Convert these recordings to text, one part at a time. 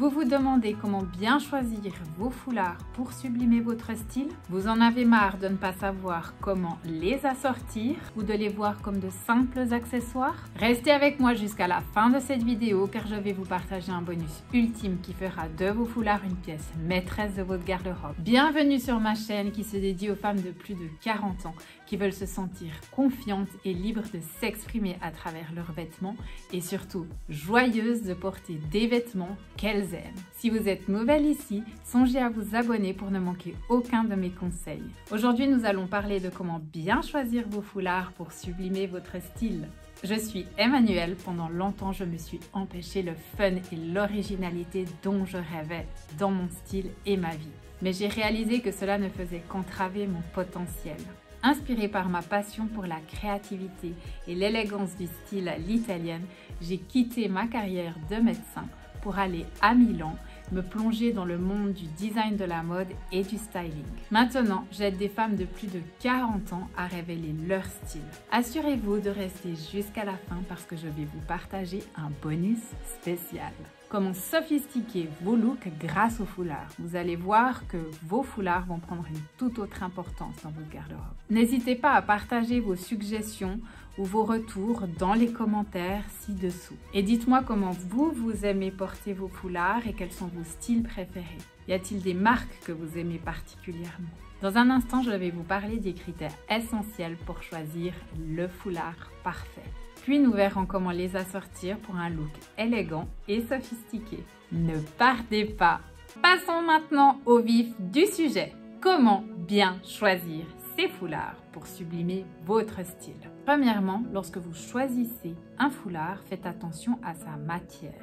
Vous vous demandez comment bien choisir vos foulards pour sublimer votre style? Vous en avez marre de ne pas savoir comment les assortir ou de les voir comme de simples accessoires? Restez avec moi jusqu'à la fin de cette vidéo car je vais vous partager un bonus ultime qui fera de vos foulards une pièce maîtresse de votre garde-robe. Bienvenue sur ma chaîne qui se dédie aux femmes de plus de 40 ans qui veulent se sentir confiantes et libres de s'exprimer à travers leurs vêtements et surtout joyeuses de porter des vêtements qu'elles aiment. Si vous êtes nouvelle ici, songez à vous abonner pour ne manquer aucun de mes conseils. Aujourd'hui, nous allons parler de comment bien choisir vos foulards pour sublimer votre style. Je suis Emmanuelle, pendant longtemps je me suis empêché le fun et l'originalité dont je rêvais dans mon style et ma vie. Mais j'ai réalisé que cela ne faisait qu'entraver mon potentiel. Inspirée par ma passion pour la créativité et l'élégance du style à l'italienne, j'ai quitté ma carrière de médecin pour aller à Milan, me plonger dans le monde du design de la mode et du styling. Maintenant, j'aide des femmes de plus de 40 ans à révéler leur style. Assurez-vous de rester jusqu'à la fin parce que je vais vous partager un bonus spécial. Comment sophistiquer vos looks grâce aux foulards. Vous allez voir que vos foulards vont prendre une toute autre importance dans votre garde-robe. N'hésitez pas à partager vos suggestions ou vos retours dans les commentaires ci-dessous. Et dites-moi comment vous aimez porter vos foulards et quels sont vos styles préférés. Y a-t-il des marques que vous aimez particulièrement? Dans un instant, je vais vous parler des critères essentiels pour choisir le foulard parfait. Puis nous verrons comment les assortir pour un look élégant et sophistiqué. Ne partez pas! Passons maintenant au vif du sujet. Comment bien choisir ces foulards pour sublimer votre style? Premièrement, lorsque vous choisissez un foulard, faites attention à sa matière.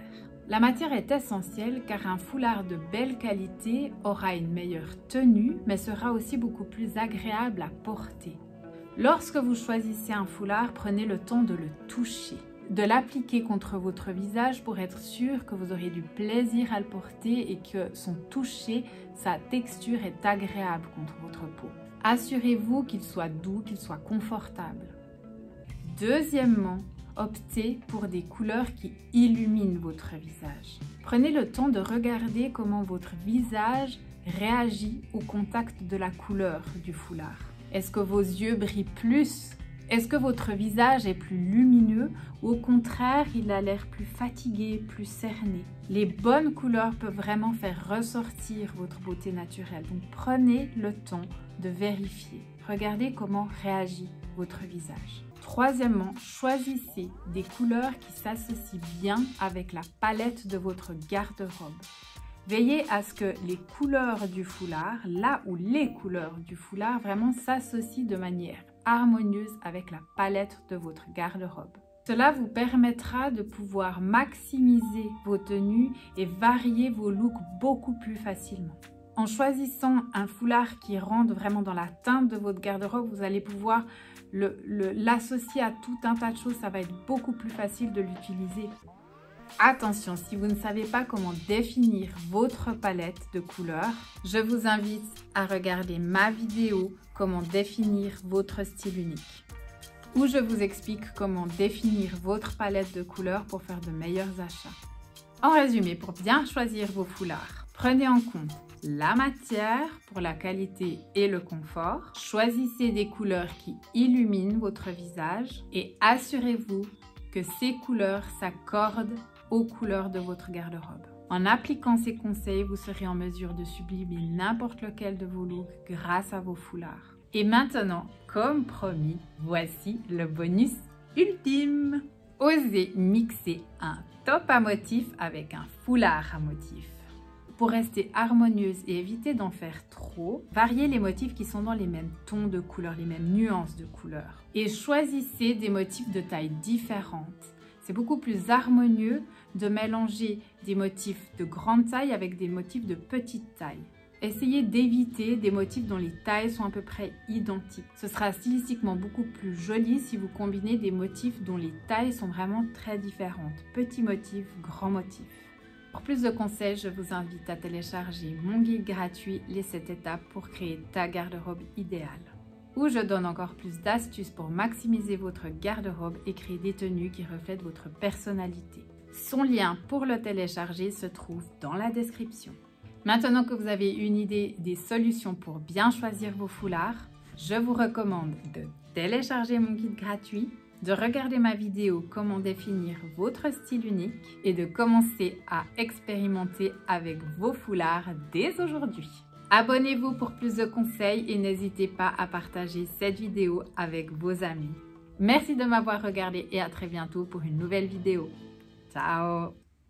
La matière est essentielle car un foulard de belle qualité aura une meilleure tenue mais sera aussi beaucoup plus agréable à porter. Lorsque vous choisissez un foulard, prenez le temps de le toucher, de l'appliquer contre votre visage pour être sûr que vous aurez du plaisir à le porter et que son toucher, sa texture est agréable contre votre peau. Assurez-vous qu'il soit doux, qu'il soit confortable. Deuxièmement, optez pour des couleurs qui illuminent votre visage. Prenez le temps de regarder comment votre visage réagit au contact de la couleur du foulard. Est-ce que vos yeux brillent plus? Est-ce que votre visage est plus lumineux ou au contraire, il a l'air plus fatigué, plus cerné? Les bonnes couleurs peuvent vraiment faire ressortir votre beauté naturelle. Donc prenez le temps de vérifier. Regardez comment réagit votre visage. Troisièmement, choisissez des couleurs qui s'associent bien avec la palette de votre garde-robe. Veillez à ce que les couleurs du foulard, là où les couleurs du foulard vraiment s'associent de manière harmonieuse avec la palette de votre garde-robe. Cela vous permettra de pouvoir maximiser vos tenues et varier vos looks beaucoup plus facilement. En choisissant un foulard qui rentre vraiment dans la teinte de votre garde-robe, vous allez pouvoir l'associer à tout un tas de choses. Ça va être beaucoup plus facile de l'utiliser. Attention, si vous ne savez pas comment définir votre palette de couleurs, je vous invite à regarder ma vidéo « Comment définir votre style unique » où je vous explique comment définir votre palette de couleurs pour faire de meilleurs achats. En résumé, pour bien choisir vos foulards, prenez en compte la matière pour la qualité et le confort, choisissez des couleurs qui illuminent votre visage et assurez-vous que ces couleurs s'accordent aux couleurs de votre garde-robe. En appliquant ces conseils, vous serez en mesure de sublimer n'importe lequel de vos looks grâce à vos foulards. Et maintenant, comme promis, voici le bonus ultime. Osez mixer un top à motif avec un foulard à motif. Pour rester harmonieuse et éviter d'en faire trop, variez les motifs qui sont dans les mêmes tons de couleurs, les mêmes nuances de couleurs. Et choisissez des motifs de tailles différentes. C'est beaucoup plus harmonieux de mélanger des motifs de grande taille avec des motifs de petite taille. Essayez d'éviter des motifs dont les tailles sont à peu près identiques. Ce sera stylistiquement beaucoup plus joli si vous combinez des motifs dont les tailles sont vraiment très différentes. Petits motifs, grands motifs. Pour plus de conseils, je vous invite à télécharger mon guide gratuit Les 7 étapes pour créer ta garde-robe idéale, où je donne encore plus d'astuces pour maximiser votre garde-robe et créer des tenues qui reflètent votre personnalité. Son lien pour le télécharger se trouve dans la description. Maintenant que vous avez une idée des solutions pour bien choisir vos foulards, je vous recommande de télécharger mon guide gratuit, de regarder ma vidéo comment définir votre style unique et de commencer à expérimenter avec vos foulards dès aujourd'hui. Abonnez-vous pour plus de conseils et n'hésitez pas à partager cette vidéo avec vos amis. Merci de m'avoir regardé et à très bientôt pour une nouvelle vidéo. Ciao!